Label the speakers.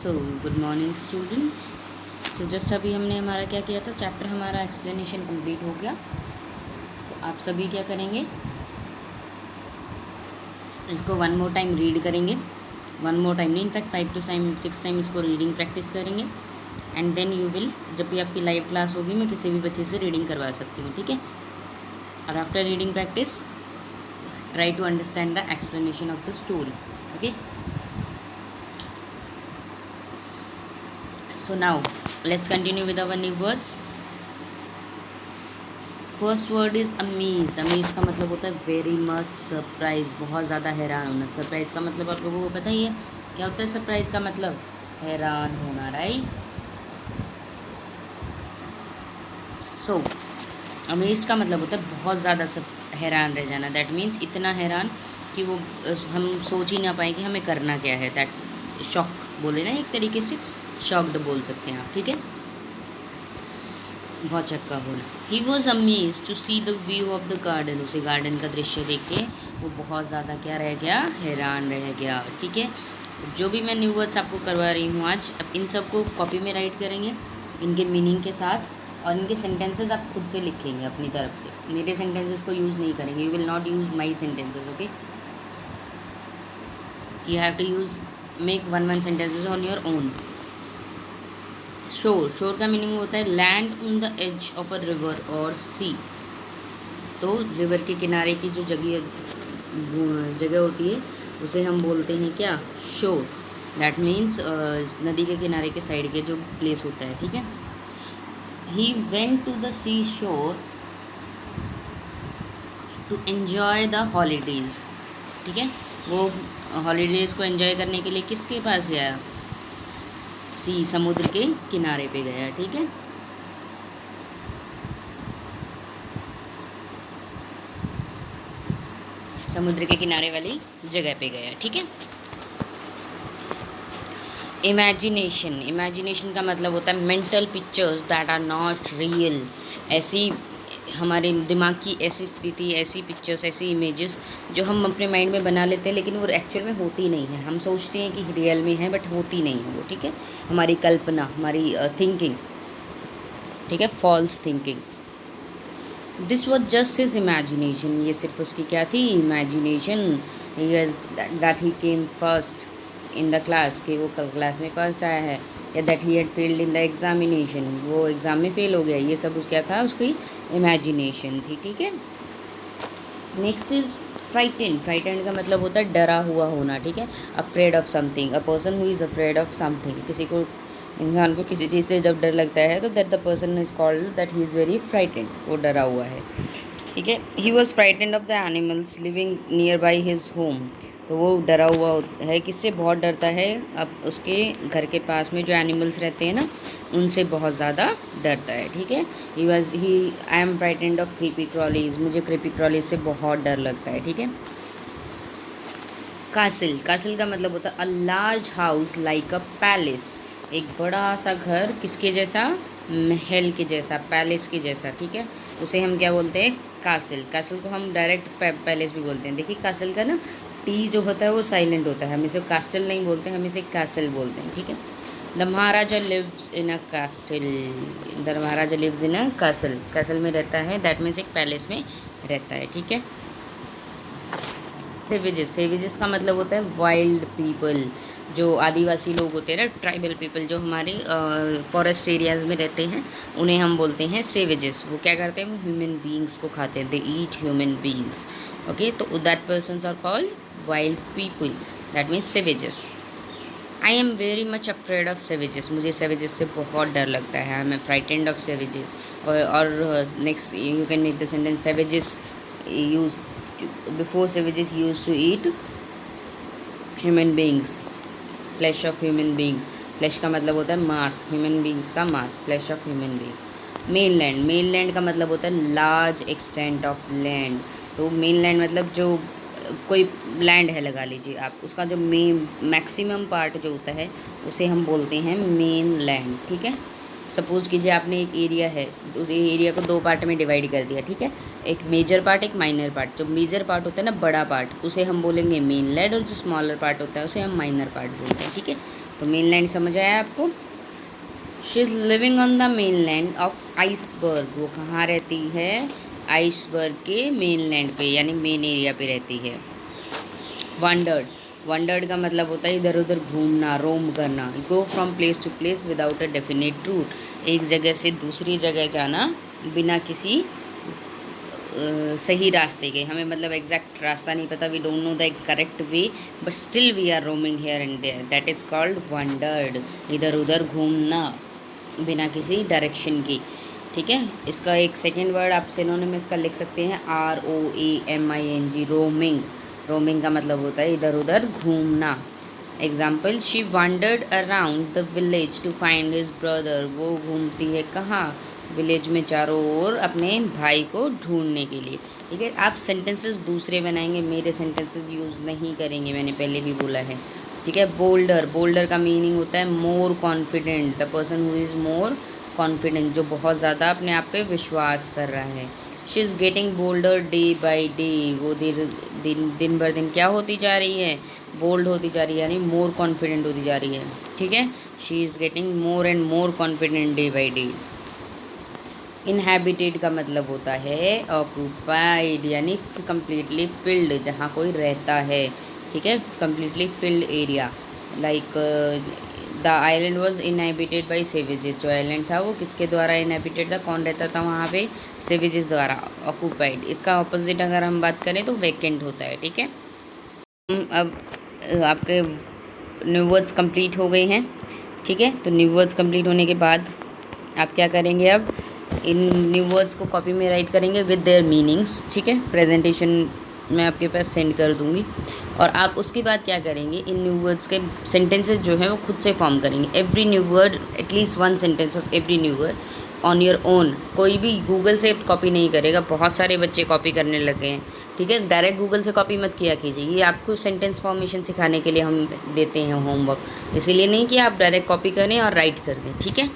Speaker 1: So good morning students. So just अभी हमने हमारा क्या किया था, चैप्टर हमारा एक्सप्लेनेशन कंप्लीट हो गया। तो आप सभी क्या करेंगे, इसको वन मोर टाइम रीड करेंगे। वन मोर टाइम नहीं, इनफैक्ट 5 to 6 टाइम इसको रीडिंग प्रैक्टिस करेंगे। एंड देन यू विल, जब भी आपकी लाइव क्लास होगी मैं किसी भी बच्चे से रीडिंग करवा सकती हूँ, ठीक है। और after reading practice try to understand the explanation of the story, okay. So now let's continue with our new words. First word is amaze. Amaze का मतलब होता है वेरी मच सरप्राइज, बहुत ज़्यादा हैरान होना। सरप्राइज़ का मतलब आप लोगों को पता ही है क्या होता है। सरप्राइज़ का मतलब हैरान होना, राइट। सो अमेज का मतलब होता है बहुत ज़्यादा हैरान रह जाना। दैट मीन्स इतना हैरान कि वो हम सोच ही ना पाए कि हमें करना क्या है। दैट शॉक बोले ना, एक तरीके से शॉक्ड बोल सकते हैं आप, ठीक है। बहुत चक्का होना। He was amaze to see the view of the garden. उसे गार्डन का दृश्य देख के वो बहुत ज़्यादा क्या रह गया, हैरान रह गया, ठीक है। जो भी मैं न्यू वर्ड्स आपको करवा रही हूँ आज, अब इन सबको कॉपी में राइट करेंगे इनके मीनिंग के साथ, और इनके सेंटेंसेस आप खुद से लिखेंगे अपनी तरफ से। मेरे सेंटेंसेस को यूज़ नहीं करेंगे। You will not use my sentences, okay. You have to use make one sentences on your own. Shore, shore का मीनिंग होता है land on the edge of a river और सी। तो रिवर के किनारे की जो जगह होती है उसे हम बोलते हैं क्या, शोर। दैट मीन्स नदी के किनारे के साइड के जो प्लेस होता है, ठीक है। ही वेंट टू द सी शोर टू एन्जॉय द हॉलीडेज़, ठीक है। वो हॉलीडेज़ को एंजॉय करने के लिए किसके पास गया, सी, समुद्र के किनारे पे गया, ठीक है। समुद्र के किनारे वाली जगह पे गया, ठीक है। इमेजिनेशन, इमेजिनेशन का मतलब होता है mental pictures that are not real. ऐसी हमारे दिमाग की ऐसी स्थिति, ऐसी पिक्चर्स, ऐसी इमेजेस जो हम अपने माइंड में बना लेते हैं लेकिन वो एक्चुअल में होती नहीं है। हम सोचते हैं कि रियल में है बट होती नहीं है वो, ठीक है। हमारी कल्पना, हमारी थिंकिंग, ठीक है, false thinking. This was just his imagination. ये सिर्फ उसकी क्या थी, imagination. That he came first in the class, कि वो कल क्लास में फर्स्ट आया है, या that he had failed in the examination, वो एग्ज़ाम में फेल हो गया। ये सब उस क्या था, उसकी इमेजिनेशन थी, ठीक है। Next is frightened. फ्राइटेंड का मतलब होता है डरा हुआ होना, ठीक है। Afraid of something, a person who is afraid of something. किसी को, इंसान को किसी चीज़ से जब डर लगता है तो that the person is called that he is very frightened, वो डरा हुआ है, ठीक है। He was frightened of the animals living near by his home. तो वो डरा हुआ है, किससे बहुत डरता है, अब उसके घर के पास में जो एनिमल्स रहते हैं ना उनसे बहुत ज़्यादा डरता है, ठीक है। I am frightened of creepy crawlies, मुझे क्रीपी क्रॉलीज से बहुत डर लगता है, ठीक है। कासिल, कासिल का मतलब होता है a large house like a palace. एक बड़ा सा घर, किसके जैसा, महल के जैसा, पैलेस के जैसा, ठीक है। उसे हम क्या बोलते हैं, कासिल। कासिल को हम डायरेक्ट पैलेस भी बोलते हैं। देखिए कासिल का ना टी जो होता है वो साइलेंट होता है, हम इसे कास्टल नहीं बोलते, हम इसे कासिल बोलते हैं, ठीक है। The Maharaja lives in a castle, the Maharaja lives in a castle, castle में रहता है, दैट मीन्स एक पैलेस में रहता है, ठीक है। सेवेजेस, सेवेजेस का मतलब होता है वाइल्ड पीपल, जो आदिवासी लोग होते हैं ना, ट्राइबल पीपल जो हमारे फॉरेस्ट एरियाज़ में रहते हैं उन्हें हम बोलते हैं सेवेजेस। वो क्या करते हैं, वो ह्यूमन बींग्स को खाते हैं, they eat human beings, okay. तो that persons are called wild people, that means savages. I am very much afraid of savages, मुझे सेवेजेस से बहुत डर लगता है। I am frightened of savages. और next you can make the sentence, savages use, before savages used to eat human beings, flesh of human beings। Flash का मतलब होता है मांस, ह्यूमन बींग्स का मांस, flash of human beings. Mainland, mainland का मतलब होता है लार्ज एक्सटेंट ऑफ लैंड। तो मेनलैंड मतलब जो कोई लैंड है लगा लीजिए आप, उसका जो मैक्सिमम पार्ट जो होता है उसे हम बोलते हैं मेन लैंड, ठीक है। सपोज़ कीजिए आपने एक एरिया है, उस एरिया को दो पार्ट में डिवाइड कर दिया, ठीक है। एक मेजर पार्ट, एक माइनर पार्ट। जो मेजर पार्ट होता है ना, बड़ा पार्ट, उसे हम बोलेंगे मेन लैंड, और जो स्मॉलर पार्ट होता है उसे हम माइनर पार्ट बोलते हैं, ठीक है। तो मेनलैंड समझ आया आपको। She is living on the mainland of iceberg, वो कहाँ रहती है, आइसबर्ग के मेनलैंड पे यानी मेन एरिया पे रहती है। वंडर्ड, वंडर्ड का मतलब होता है इधर उधर घूमना, रोम करना। Go from place to place without a definite route, एक जगह से दूसरी जगह जाना बिना किसी सही रास्ते के। हमें मतलब एग्जैक्ट रास्ता नहीं पता, we don't know the correct way, but still we are roaming here and there, that is called wandered. इधर उधर घूमना बिना किसी डायरेक्शन की। ठीक है, इसका एक सेकेंड वर्ड आप सिनोनिमस का लिख सकते हैं, ROAMING, रोमिंग। रोमिंग का मतलब होता है इधर उधर घूमना। Example, she wandered around the village to find his brother, वो घूमती है कहाँ, विलेज में चारों ओर अपने भाई को ढूंढने के लिए। ठीक है, आप सेंटेंसेस दूसरे बनाएंगे, मेरे सेंटेंसेस यूज़ नहीं करेंगे, मैंने पहले भी बोला है। ठीक है, बोल्डर, बोल्डर का मीनिंग होता है more confident, the person who is more confident, जो बहुत ज़्यादा अपने आप पे विश्वास कर रहा है। She is getting boulder day by day, वो दिन भर दिन क्या होती जा रही है, बोल्ड होती जा रही है, यानी मोर कॉन्फिडेंट होती जा रही है। ठीक है, she is getting more and more confident day by day. Inhabited का मतलब होता है ऑक्यूपाइड, यानी कम्प्लीटली फिल्ड, जहाँ कोई रहता है। ठीक है, completely field area. Like the island was inhabited by savages, जो आइलैंड था वो किसके द्वारा इनहेबिटेड था, कौन रहता था वहाँ पे, सेवेजेस द्वारा। ऑक्यूपाइड, इसका ऑपोजिट अगर हम बात करें तो वैकेंट होता है। ठीक है, अब आपके न्यू वर्ड्स कंप्लीट हो गए हैं। ठीक है, तो न्यू वर्ड्स कंप्लीट होने के बाद आप क्या करेंगे, अब इन न्यू वर्ड्स को कॉपी में राइट करेंगे विद देयर मीनिंग्स। ठीक है, प्रेजेंटेशन मैं आपके पास सेंड कर दूँगी, और आप उसके बाद क्या करेंगे, इन न्यू वर्ड्स के सेंटेंसेस जो है वो खुद से फॉर्म करेंगे। Every new word, at least one sentence of every new word on your own. कोई भी गूगल से कॉपी नहीं करेगा, बहुत सारे बच्चे कॉपी करने लगे हैं। ठीक है, डायरेक्ट गूगल से कॉपी मत किया कीजिए, ये आपको सेंटेंस फॉर्मेशन सिखाने के लिए हम देते हैं होमवर्क, इसीलिए नहीं कि आप डायरेक्ट कॉपी करें और राइट कर दें। ठीक है।